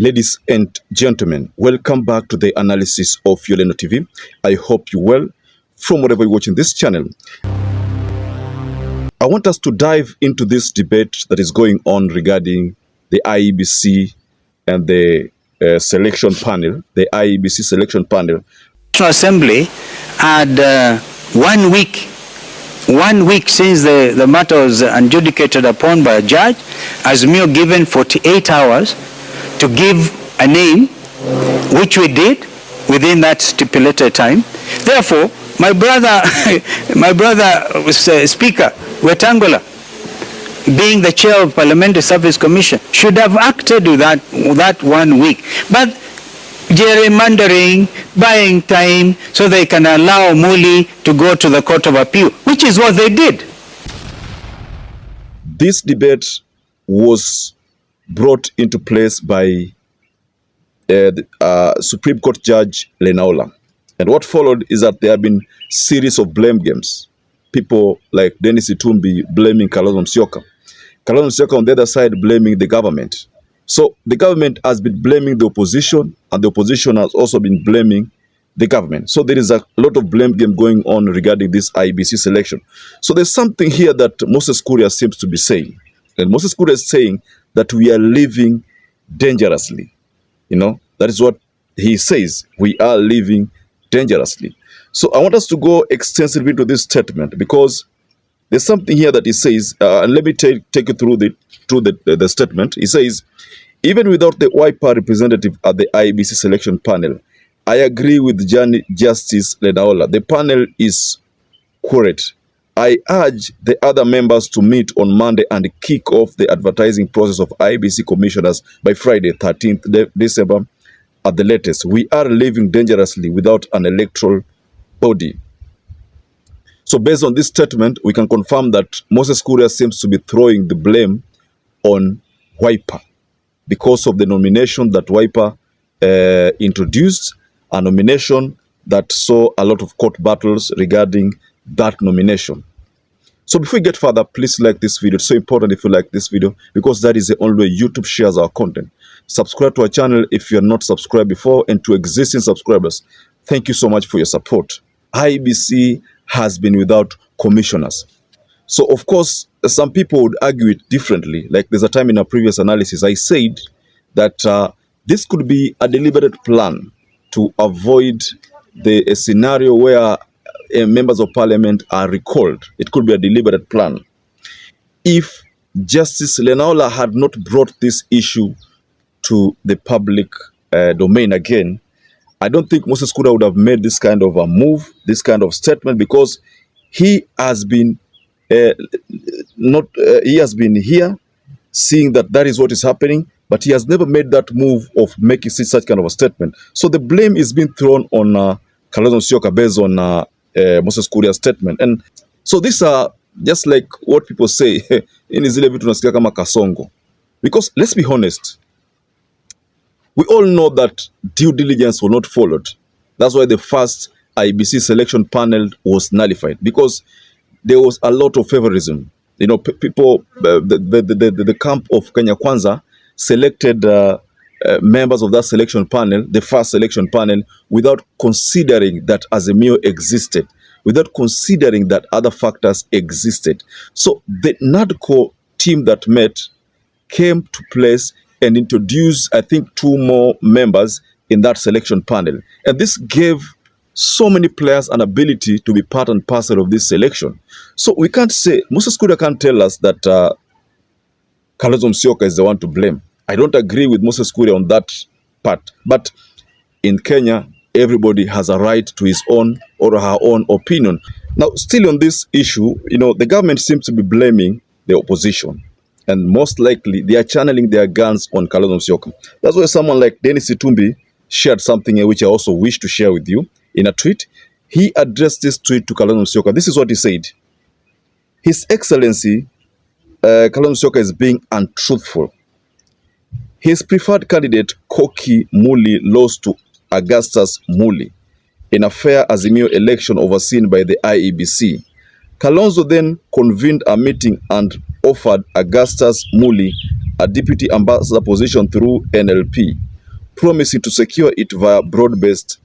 Ladies and gentlemen, welcome back to the analysis of YOLENO TV. I hope you're well from wherever you're watching this channel. I want us to dive into this debate that is going on regarding the IEBC and the selection panel, the IEBC selection panel. National Assembly had 1 week since the matter was adjudicated upon by a judge, Azimio given 48 hours to give a name, which we did within that stipulated time. Therefore, my brother Speaker Wetangula, being the chair of Parliamentary Service Commission, should have acted with that 1 week. But gerrymandering, buying time so they can allow Muli to go to the Court of Appeal, which is what they did. This debate was brought into place by Supreme Court Judge Lenaola. And what followed is that there have been series of blame games. People like DENIS ITUMBI blaming KALONZO-AUDIO. KALONZO-AUDIO on the other side blaming the government. So the government has been blaming the opposition, and the opposition has also been blaming the government. So there is a lot of blame game going on regarding this IEBC selection. So there's something here that Moses Kuria seems to be saying. And Moses Kuria is saying that we are living dangerously. You know, that is what he says. We are living dangerously. So I want us to go extensively into this statement because there's something here that he says, and let me take you through the statement. He says, even without the Wiper representative at the IEBC selection panel, I agree with Justice Lenaola. The panel is correct. I urge the other members to meet on Monday and kick off the advertising process of IEBC commissioners by Friday, 13th December at the latest. We are living dangerously without an electoral body. So based on this statement, we can confirm that Moses Kuria seems to be throwing the blame on Wiper because of the nomination that Wiper introduced, a nomination that saw a lot of court battles regarding that nomination. So before we get further, please like this video. It's so important if you like this video because that is the only way YouTube shares our content. Subscribe to our channel if you are not subscribed before, and to existing subscribers, thank you so much for your support. IEBC has been without commissioners. So of course, some people would argue it differently. Like there's a time in a previous analysis, I said that this could be a deliberate plan to avoid a scenario where members of parliament are recalled. It could be a deliberate plan. If Justice Lenaola had not brought this issue to the public domain again, I don't think Moses Kuria would have made this kind of a move, this kind of statement, because he has been here seeing that is what is happening, but he has never made that move of making such kind of a statement. So the blame is being thrown on KALONZO-AUDIO based on Moses Kuria's statement. And so these are just like what people say in zile vitu tunasikia kama kasongo. Because let's be honest, we all know that due diligence was not followed. That's why the first IEBC selection panel was nullified, because there was a lot of favorism. You know, people, the camp of Kenya Kwanza selected members of that selection panel, the first selection panel, without considering that Azimio existed, without considering that other factors existed. So the NADCO team that met came to place and introduced, I think, 2 more members in that selection panel. And this gave so many players an ability to be part and parcel of this selection. So we can't say, Moses Kuria can't tell us that KALONZO-AUDIO is the one to blame. I don't agree with Moses Kuria on that part. But in Kenya, everybody has a right to his own or her own opinion. Now, still on this issue, you know, the government seems to be blaming the opposition. And most likely, they are channeling their guns on KALONZO-AUDIO. That's why someone like DENIS ITUMBI shared something which I also wish to share with you in a tweet. He addressed this tweet to KALONZO-AUDIO. This is what he said. His Excellency, KALONZO-AUDIO is being untruthful. His preferred candidate, Koki Muli, lost to Augustus Muli in a fair Azimio election overseen by the IEBC. Kalonzo then convened a meeting and offered Augustus Muli a deputy ambassador position through NLP. promising to secure it via broad-based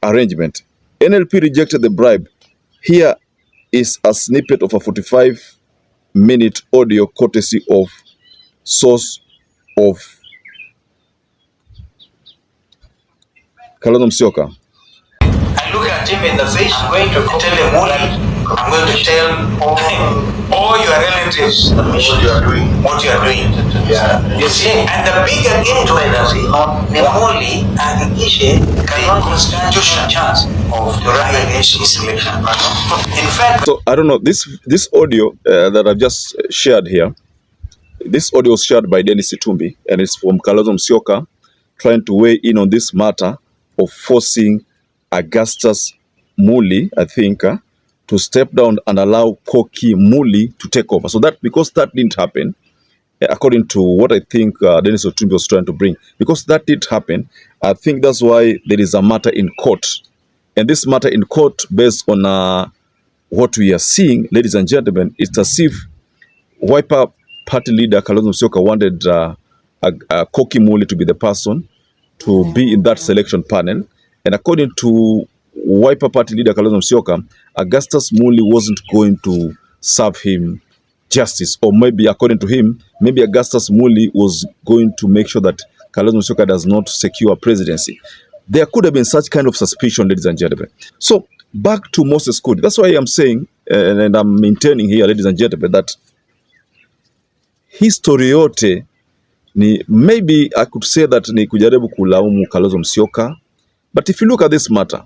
arrangement. NLP rejected the bribe. Here is a snippet of a 45-minute audio courtesy of source of Kalonzo Musyoka. I look at him in the face, I'm going to tell him, I'm going to tell all your relatives what you are doing. Yeah. You see, and the bigger game to Nepali hakikishe the constitutional chance of the right against this election. In fact, so I don't know, this audio that I've just shared here, this audio was shared by Denis ITUMBI, and it's from Kalonzo Musyoka trying to weigh in on this matter of forcing Augustus Muli, I think, to step down and allow Koki Muli to take over. So that, because that didn't happen, according to what I think Denis ITUMBI was trying to bring, because that didn't happen, I think that's why there is a matter in court. And this matter in court, based on what we are seeing, ladies and gentlemen, it's as if Wiper Party leader Kalonzo Musyoka wanted Koki Muli to be the person to be in that selection panel. And according to Wiper Party leader Kalonzo Musyoka, Augustus Muli wasn't going to serve him justice. Or maybe, according to him, maybe Augustus Muli was going to make sure that Kalonzo Musyoka does not secure presidency. There could have been such kind of suspicion, ladies and gentlemen. So, back to Moses Kudi. That's why I'm saying, and I'm maintaining here, ladies and gentlemen, that history yote ni, maybe I could say that ni kujaribu kulaumu Kalonzo Musyoka. But if you look at this matter,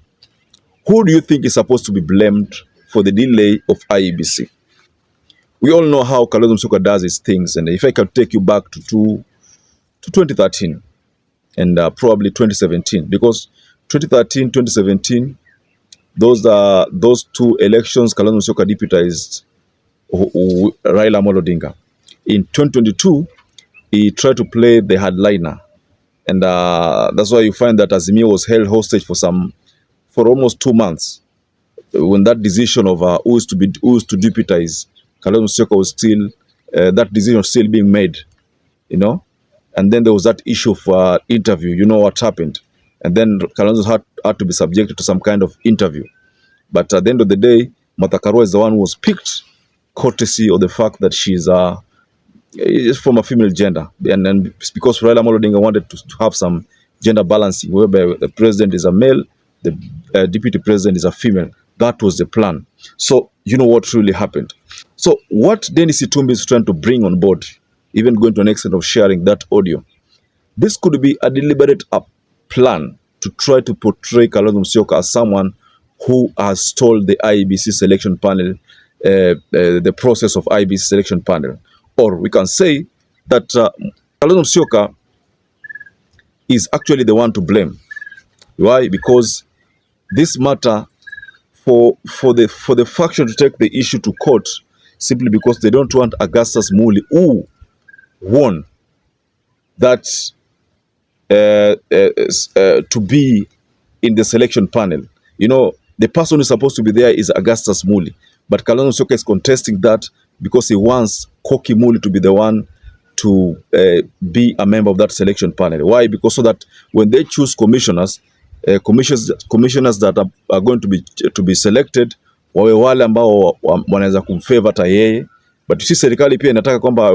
who do you think is supposed to be blamed for the delay of IEBC? We all know how Kalonzo Musyoka does his things, and if I can take you back to 2013 and probably 2017, because 2013, 2017, those two elections, Kalonzo Musyoka deputized Raila Amolo Odinga. In 2022, he tried to play the hardliner, and that's why you find that Azimio was held hostage for almost 2 months. When that decision of who is to deputize Kalonzo Musyoka was still, that decision was still being made, you know. And then there was that issue of interview. You know what happened, and then Kalonzo had to be subjected to some kind of interview. But at the end of the day, Martha Karua is the one who was picked, courtesy of the fact that she's from a female gender, and because Raila Amolo Odinga wanted to have some gender balancing, whereby the president is a male, the deputy president is a female. That was the plan. So you know what really happened. So what Denis ITUMBI is trying to bring on board, even going to an extent of sharing that audio, this could be a deliberate plan to try to portray Kalonzo Musyoka as someone who has stole the IEBC selection panel, the process of IEBC selection panel. Or we can say that Kalonzo Musyoka is actually the one to blame. Why? Because this matter, for the faction to take the issue to court, simply because they don't want Augustus Muli, who won that to be in the selection panel. You know, the person who's supposed to be there is Augustus Muli, but Kalonzo Musyoka is contesting that because he wants Koki Muli to be the one to be a member of that selection panel. Why? Because so that when they choose commissioners that are going to be selected, wawe wale ambao wanaweza kumfavor hata yeye. But you see, serikali pia inataka kwamba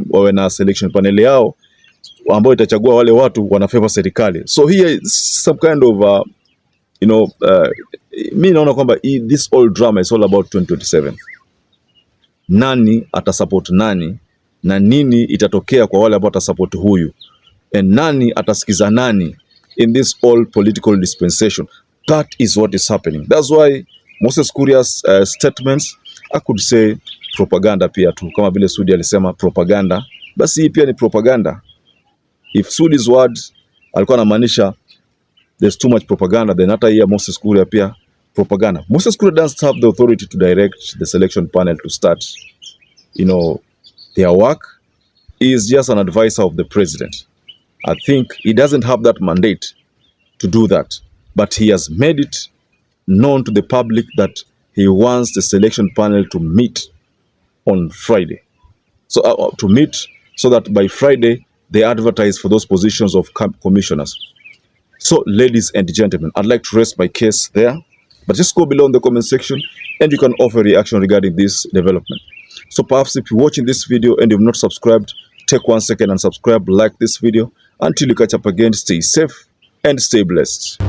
wawe na selection panel yao ambao itachagua wale watu wanafavor serikali. So here is some kind of mi naona kwamba this whole drama is all about 2027. Nani atasupport nani na nini itatokea kwa wale ambao atasupport huyu, and nani atasikiza nani in this all political dispensation. That is what is happening. That's why Moses Kuria's statements, I could say propaganda pia tu, kama vile Sudi alisema propaganda, basi hii pia ni propaganda. If Sudi's words alikuwa anamaanisha there's too much propaganda, then hata hii Moses Kuria pia propaganda. Moses Kuria doesn't have the authority to direct the selection panel to start, their work. He is just an advisor of the president. I think he doesn't have that mandate to do that, but he has made it known to the public that he wants the selection panel to meet on Friday. So to meet so that by Friday they advertise for those positions of commissioners. So, ladies and gentlemen, I'd like to rest my case there, but just go below in the comment section and you can offer a reaction regarding this development. So perhaps if you're watching this video and you've not subscribed, take 1 second and subscribe, like this video. Until you catch up again, stay safe and stay blessed.